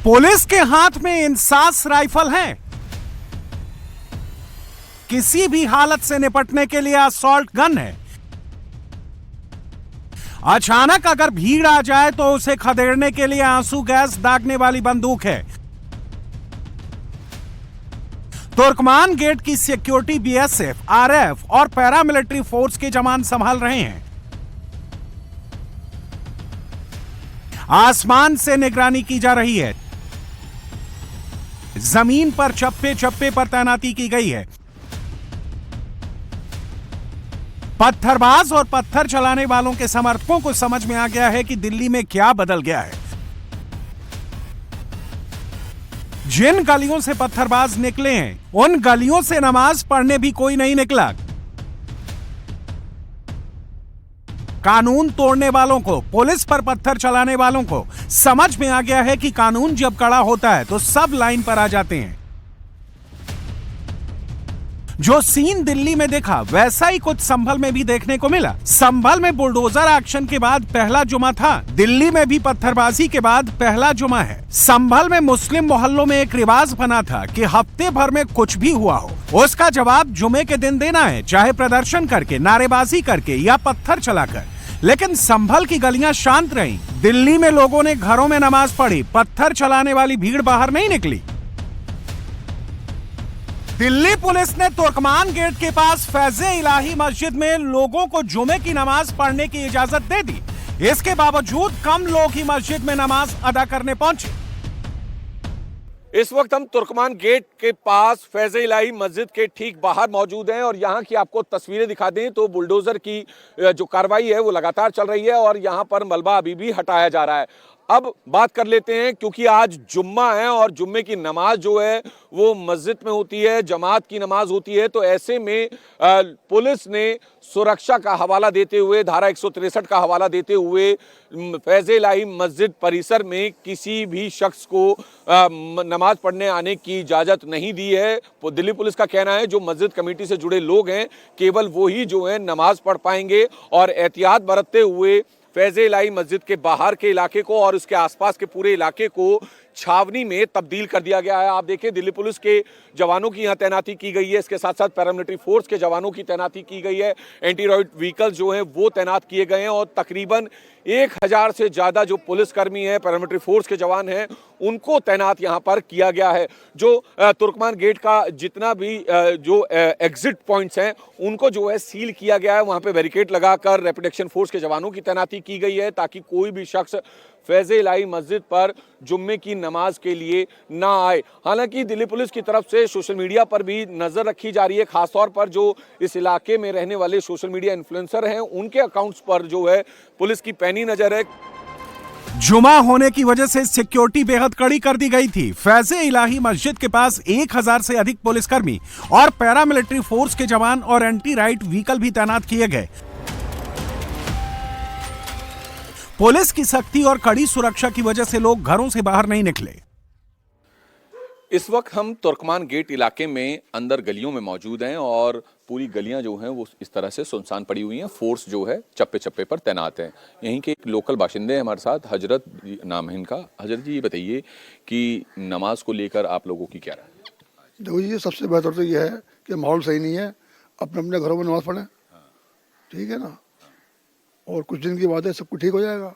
Police के हाथ में इंसास राइफल है। किसी भी हालत से निपटने के लिए असॉल्ट गन है। अचानक अगर भीड़ आ जाए तो उसे खदेड़ने के लिए आंसू गैस दागने वाली बंदूक है। तुर्कमान गेट की सिक्योरिटी बीएसएफ, आरएफ और पैरामिलिट्री फोर्स के जवान संभाल रहे हैं। आसमान से निगरानी की जा रही है। जमीन पर चप्पे चप्पे पर तैनाती की गई है। पत्थरबाज और पत्थर चलाने वालों के समर्थकों को समझ में आ गया है कि दिल्ली में क्या बदल गया है। जिन गलियों से पत्थरबाज निकले हैं, उन गलियों से नमाज पढ़ने भी कोई नहीं निकला। कानून तोड़ने वालों को, पुलिस पर पत्थर चलाने वालों को समझ में आ गया है कि कानून जब कड़ा होता है तो सब लाइन पर आ जाते हैं। जो सीन दिल्ली में देखा वैसा ही कुछ संभल में भी देखने को मिला। संभल में बुलडोजर एक्शन के बाद पहला जुमा था। दिल्ली में भी पत्थरबाजी के बाद पहला जुमा है। संभल में मुस्लिम मोहल्लों में एक रिवाज बना था कि हफ्ते भर में कुछ भी हुआ हो उसका जवाब जुमे के दिन देना है, चाहे प्रदर्शन करके, नारेबाजी करके या पत्थर चलाकर। लेकिन संभल की गलियां शांत रहीं। दिल्ली में लोगों ने घरों में नमाज पढ़ी। पत्थर चलाने वाली भीड़ बाहर नहीं निकली। दिल्ली पुलिस ने तुर्कमान गेट के पास फैज़े इलाही मस्जिद में लोगों को जुमे की नमाज पढ़ने की इजाजत दे दी। इसके बावजूद कम लोग ही मस्जिद में नमाज अदा करने पहुंचे। इस वक्त हम तुर्कमान गेट के पास फैज़े इलाही मस्जिद के ठीक बाहर मौजूद हैं और यहाँ की आपको तस्वीरें दिखा दें तो बुलडोजर की जो कार्रवाई है वो लगातार चल रही है और यहाँ पर मलबा अभी भी हटाया जा रहा है। अब बात कर लेते हैं, क्योंकि आज जुम्मा है और जुम्मे की नमाज जो है वो मस्जिद में होती है, जमात की नमाज होती है। तो ऐसे में पुलिस ने सुरक्षा का हवाला देते हुए, धारा 163 का हवाला देते हुए फैज़े इलाही मस्जिद परिसर में किसी भी शख्स को नमाज पढ़ने आने की इजाज़त नहीं दी है। दिल्ली पुलिस का कहना है जो मस्जिद कमेटी से जुड़े लोग हैं केवल वो ही जो है नमाज पढ़ पाएंगे और एहतियात बरतते हुए फैज़े इलाही मस्जिद के बाहर के इलाके को और उसके आसपास के पूरे इलाके को छावनी में तब्दील कर दिया गया है। आप देखिए दिल्ली पुलिस के जवानों की यहाँ तैनाती की गई है। इसके साथ साथ पैरामिलिट्री फोर्स के जवानों की तैनाती की गई है। एंटी रॉयड व्हीकल जो हैं वो तैनात किए गए हैं और तकरीबन 1000 से ज़्यादा जो पुलिसकर्मी हैं, पैरामिलिट्री फोर्स के जवान हैं, उनको तैनात यहाँ पर किया गया है। जो तुर्कमान गेट का जितना भी जो एग्जिट पॉइंट्स हैं उनको जो है सील किया गया है। वहाँ पे बैरिकेड लगाकर रैपिड एक्शन फोर्स के जवानों की तैनाती की गई है ताकि कोई भी शख्स फैज़े इलाही मस्जिद पर जुम्मे की नमाज के लिए ना आए। हालांकि दिल्ली पुलिस की तरफ से सोशल मीडिया पर भी नज़र रखी जा रही है, खासतौर पर जो इस इलाके में रहने वाले सोशल मीडिया इन्फ्लुएंसर हैं उनके अकाउंट्स पर जो है पुलिस की पैनी नज़र है। जुमा होने की वजह से सिक्योरिटी बेहद कड़ी कर दी गई थी। फैज़े इलाही मस्जिद के पास 1000 से अधिक पुलिसकर्मी और पैरामिलिट्री फोर्स के जवान और एंटी राइट व्हीकल भी तैनात किए गए। पुलिस की सख्ती और कड़ी सुरक्षा की वजह से लोग घरों से बाहर नहीं निकले। इस वक्त हम तुर्कमान गेट इलाके में अंदर गलियों में मौजूद हैं और पूरी गलियां जो हैं वो इस तरह से सुनसान पड़ी हुई हैं। फोर्स जो है चप्पे चप्पे पर तैनात है। यहीं के एक लोकल बाशिंदे हैं हमारे साथ, हजरत नाम है इनका। हजरत जी ये बताइए कि नमाज को लेकर आप लोगों की क्या राय है? देखो जी, सबसे बेहतर तो ये है कि माहौल सही नहीं है, अपने अपने घरों में नमाज पढ़ें, ठीक है ना, और कुछ दिन की बात है सब कुछ ठीक हो जाएगा।